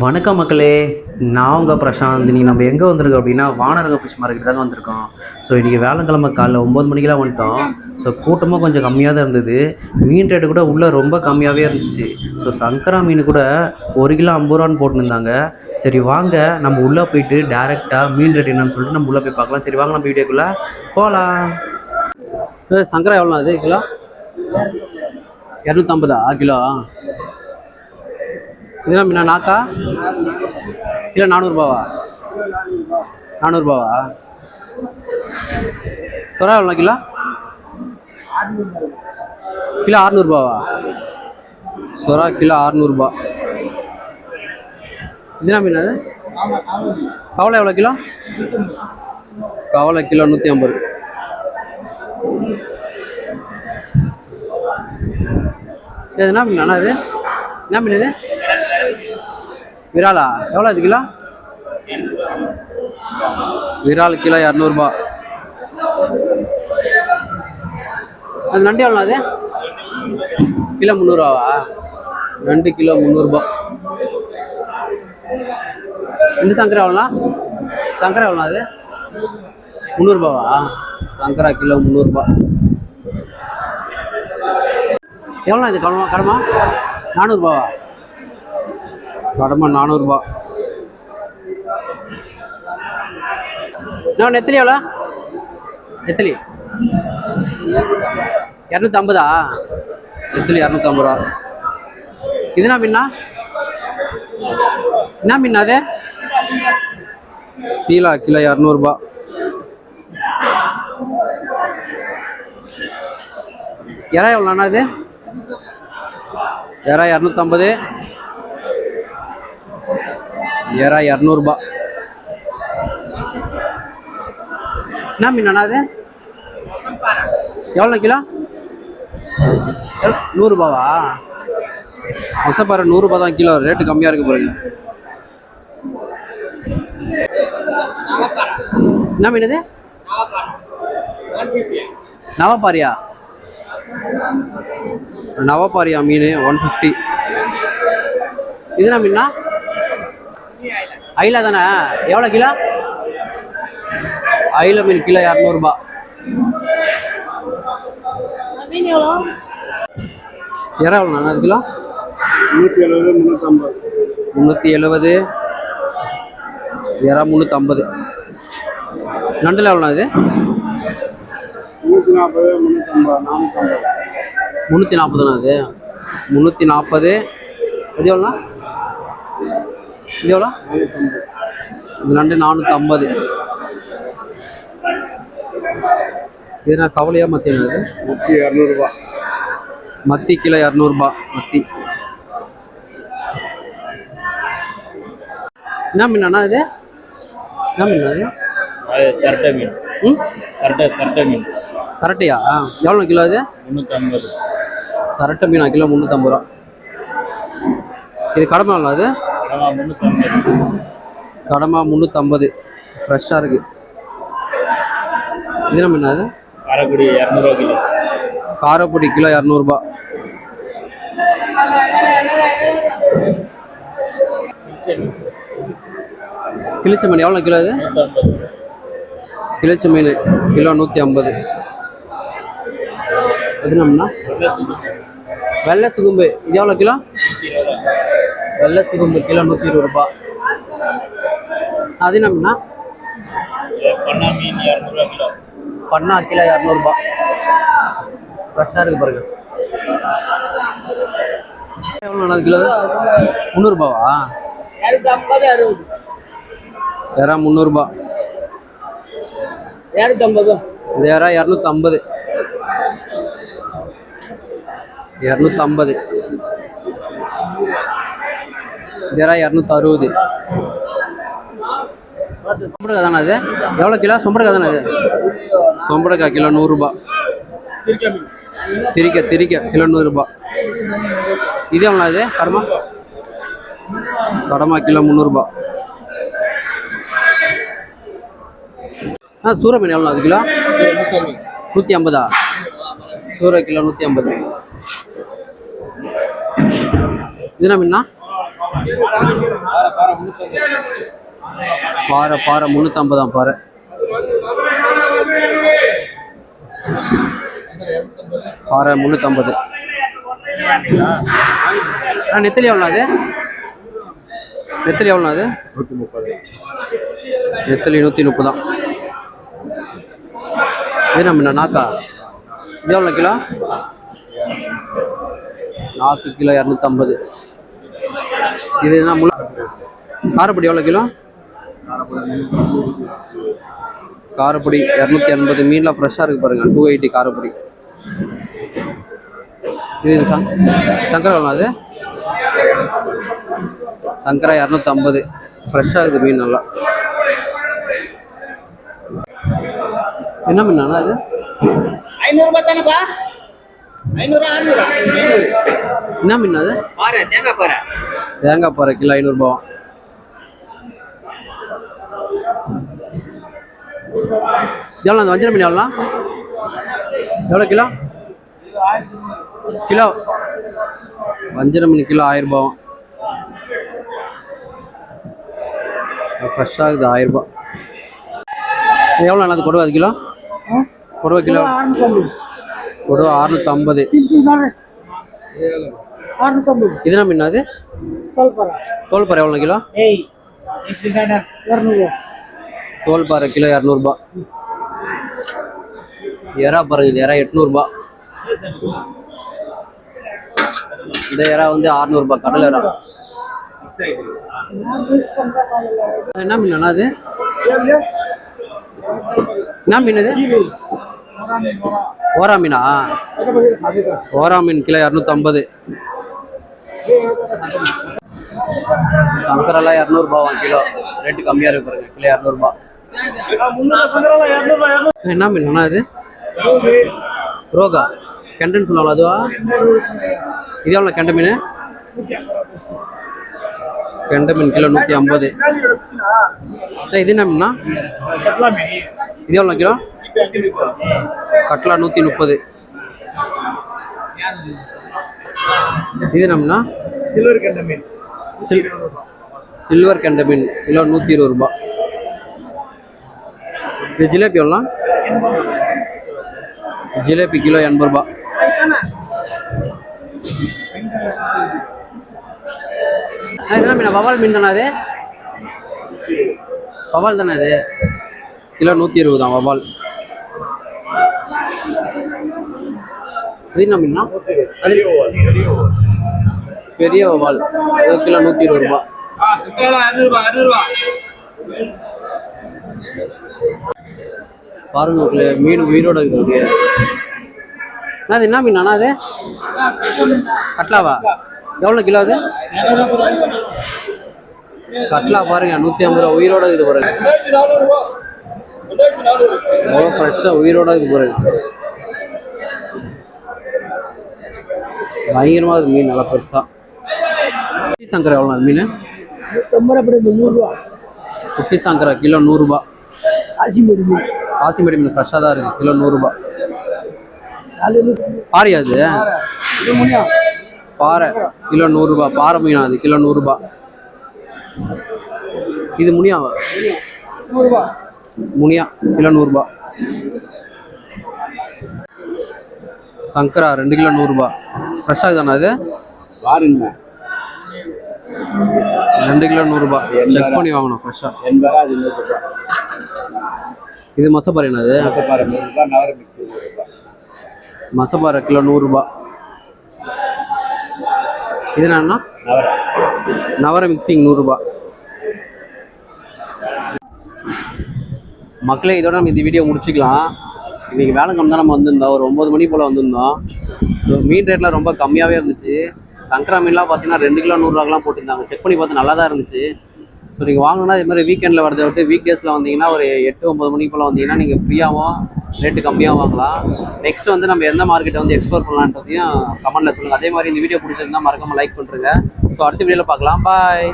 வணக்கம் மக்களே. நான் உங்கள் பிரசாந்த். நீ நம்ம எங்கே வந்திருக்கோம் அப்படின்னா வானரங்க ஃபிஷ் மார்க்கெட் தாங்க வந்திருக்கோம். ஸோ இன்றைக்கி வேலைக்கிழமை காலைல 9 மணிக்கெலாம் வந்துட்டோம். ஸோ கூட்டமும் கொஞ்சம் கம்மியாக தான் இருந்தது. மீன் ரேட்டு கூட உள்ளே ரொம்ப கம்மியாகவே இருந்துச்சு. ஸோ சங்கரா மீன் கூட 1 கிலோ 50 ரூபான்னு போட்டுருந்தாங்க. சரி வாங்க நம்ம உள்ளே போயிட்டு டேரெக்டாக மீன் ரேட் என்னன்னு சொல்லிட்டு நம்ம உள்ளே போய் பார்க்கலாம். சரி வாங்க நம்ம வீடியோக்குள்ளே போகலாம். சங்கரா எவ்வளோ அது கிலோ? 250 கிலோ? இதெல்லாம் முன்ன நாக்கா கிலோ 400 ரூபாவா? 400 ரூபாவா? சொரா எவ்வளோ கிலோ? கிலோ 600 ரூபாவா? சொரா கிலோ 600 ரூபா. இதுனா மீன் அது? கவலை எவ்வளோ கிலோ? கவலை கிலோ 150. என்ன மீன் அண்ணா இது? என்ன மீன் இது? விராலா எவ்வளோ இது கிலோ? விரால் கிலோ 200 ரூபா. அது நண்டு எவ்வளோ? அது கிலோ 300 ரூபாவா? நண்டு கிலோ 300 ரூபா. இந்த சங்கரா எவ்வளோண்ணா? சங்கரா எவ்வளோ? அது 300 ரூபாவா? சங்கரா கிலோ 300 ரூபா. எவ்வளோண்ணா இது கடமா? 400 ரூபாவா? கடமா 400 ரூபா. நான் நெத்திலி எவ்வளோ? நெத்திலி 250. நெத்திலி 250 ரூபா. இதுனா மீனா? என்ன மீன் அது? சீலா கிலோ 200 ரூபா. இறா எவ்வளோண்ணா இது? இறா 250. இறா 200 ரூபா. என்ன மீன் அது? எவ்வளோ கிலோ? 100 ரூபாவா? மொசப்பாறை 100 ரூபா தான் கிலோ. ரேட்டு கம்மியாக இருக்கு பாருங்க. என்ன மீன் இது? நவப்பாரியா? நவப்பாரியா மீன் 150. இதுனா மீனா? ஐலா தானே? எவ்வளோ கிலோ? ஐல மீன் கிலோ 200 ரூபா. இறா எவ்வளோ அது கிலோ? 370 350. இறா 350. நண்டில் எவ்வளோ இது? 340 தானே அது? 340. இது எவ்வளோண்ணா? இது எவ்வளோ? இது நண்டு 450. இதுனா கவலையா மத்தி? என்னது? மத்தி 200 ரூபா. மத்தி கிலோ 200 ரூபா. மத்தி என்ன மீன் அண்ணா இது? என்ன மீன் அது? கரெக்டாக மீன். கரெக்டாக மீன். கரெக்டையா? எவ்வளோ கிலோ அது? 350. கரெக்டாக மீனா கிலோ 350 ரூபா. இது கடமை எவ்வளோ அது? 350. கடமா 350. ஃப்ரெஷ்ஷாக இருக்குது. இது என்ன மீன் அது? காரைக்குடி 200 ரூபா கிலோ. காரைக்குடி கிலோ 200 ரூபா. கிழிச்ச மீன் எவ்வளோ கிலோ அது? 150. கிழிச்ச மீன் கிலோ 150. எது நம்மனா? வெள்ளை சுகும்பு. இது எவ்வளோ கிலோ? 120 ரூபா. வெள்ளை சுகும்பு கிலோ 120 ரூபா. அது என்னம்னா? பண்ணா மீன் 200 ரூபா கிலோ. பண்ணா கிலோ 200 ரூபா. ஃப்ரெஷ்ஷாக இருக்கு பாருங்க. எவ்வளோ அது கிலோ? 300 ரூபாவா? 250 இறா 300 ரூபா. 250. இந்த இறா 250. 250. இறா 260. சொம்படக்காய் தானே அது? எவ்வளோ கிலோ? சொம்படக்காய் தானே அது? சொம்படக்காய் கிலோ 100 ரூபா. திரிக்க கிலோ 100 ரூபா. இது எவ்வளோ இது? கடமா? கடமா கிலோ 300 ரூபா. சூரை மீன் எவ்வளோ அது கிலோ? 150. சூரை கிலோ 150. இது என்ன மீனா? பாறை பாறை 350 பாறை. பாறை 350. நெத்திலி எவ்வளோ அது? நெத்திலி எவ்வளோ அது? 130. நெத்திலி 130 தான். இது நம்ம நாக்கா இது எவ்வளோ கிலோ? நாக்கு கிலோ 250. இது என்ன முள்ள? காரப்பொடி எவ்வளோ கிலோ? காரப்பொடி 280. மீன்லாம் ஃப்ரெஷ்ஷாக இருக்குது பாருங்கள். 280 காரப்பொடி. இது சங்கரா எவ்வளோ அது? சங்கரா 250. ஃப்ரெஷ்ஷாக இருக்குது மீன் நல்லா. என்ன மீன் அண்ணா அது? 500 தானேப்பா? 500 600 500. என்ன மீன் அது? பாறை, தேங்காய் பாறை. தேங்காய் பாறை கிலோ 500 எவ்வளோ அந்த வஞ்சர மீன் எவ்வளோ? எவ்வளோ கிலோ? கிலோ வஞ்சர மீன் கிலோ 1000 ஃப்ரெஷ்ஷாக இருக்குது 1000. எவ்வளோ அது கொடுவா? அது கிலோ கொடுவா கிலோ? கொடுவா 650. இது என்ன மீன் அது? தோல்பாறை எவ்வளோ கிலோ? தோல்பாறை கிலோ 200. எறா பாருங்க, இது எறா 800. இந்த எறா வந்து 600. கடல் எறா. என்ன மீன் அண்ணா அது? என்ன மீன் அது? ஓரா மீனா? ஓரா மீன் கிலோ 250. சங்கரெல்லாம் 200 கிலோ. ரேட்டு கம்மியாக இருக்கு பாருங்க. கிலோ 200. என்ன மீன் அண்ணா இது? ரோகா கெண்டன் சொல்லுவாங்களா அதுவா? இது எவ்வளோ கெண்டை மீன்? கெண்டை மீன் கிலோ 150. சார் இது என்ன மீன்னா? இது எவ்வளோ கிலோ? கட்லா 130. இது என்னம்னா? சில்வர் கெண்டை மீன். சில்வர் கெண்டை மீன் கிலோ 120. இது ஜிலேபி எவ்வளோ? ஜிலேபி கிலோ 80. இதெல்லாம் மீன் வவால் மீன் தானே அது? வவால் தானே அது? கிலோ 120 தான் வவால். இது என்ன மீன்னா? பெரிய வவால் கிலோ 120. பாருங்க மீன் உயிரோட இருக்கு. அது என்ன மீன் அண்ணா அது? கட்லாவா? எவ்வளோ கிலோ அது? கட்லா பாருங்க 150 உயிரோட இது பாருங்க. எவ்வளோ ஃப்ரெஷ்ஷாக உயிரோட இது பாருங்க. பயங்கரமாக இருக்குது மீன், நல்லா பெருசாக. குட்டி சங்கரா எவ்வளோ மீன்? 100. குட்டி சங்கரா கிலோ 100. காசிமேடு மீன். காசிமேடு மீன் ஃப்ரெஷ்ஷாக தான் இருக்குது. கிலோ 100. பாரியா அது? பாறை கிலோ 100. பாறை மீனா அது? கிலோ 100. இது முனியாவா? முனியா கிலோ 100. சங்கரா 2 கிலோ 100. ஃப்ரெஷ்ஷாக தானே அது? பாருங்க 2 கிலோ 100. செக் பண்ணி வாங்கணும் ஃப்ரெஷ்ஷாக. இது மசப்பாறை என்னது? மசப்பாறை கிலோ 100. இது என்னன்னா? நவர மிக்சிங் 100. மக்களே, இதோட நம்ம இந்த வீடியோ முடிச்சுக்கலாம். இன்றைக்கி வேலைக்கிழமை தான் நம்ம வந்திருந்தோம். ஒரு 9 மணி போல் வந்திருந்தோம். ஸோ மீன் ரேட்லாம் ரொம்ப கம்மியாகவே இருந்துச்சு. சங்கரா மீன்லாம் பார்த்தீங்கன்னா 2 கிலோ 100 போட்டிருந்தாங்க. செக் பண்ணி பார்த்து நல்லா தான் இருந்துச்சு. ஸோ நீங்கள் வாங்கினா இது மாதிரி வீக்கெண்டில் வரதை விட்டு வீக் டேஸில் வந்தீங்கன்னா ஒரு 8-9 மணி போல் வந்தீங்கன்னா நீங்கள் ஃப்ரீயாகவும் ரேட்டு கம்மியாக வாங்கலாம். நெக்ஸ்ட்டு வந்து நம்ம எந்த மார்க்கெட்டை வந்து எக்ஸ்ப்ளோர் பண்ணலான்றதையும் கமெண்ட்டில் சொல்லுங்கள். அதே மாதிரி இந்த வீடியோ பிடிச்சிருந்தா மறக்காமல் லைக் பண்ணுறேங்க. ஸோ அடுத்த வீடியோவில் பார்க்கலாம். பாய்.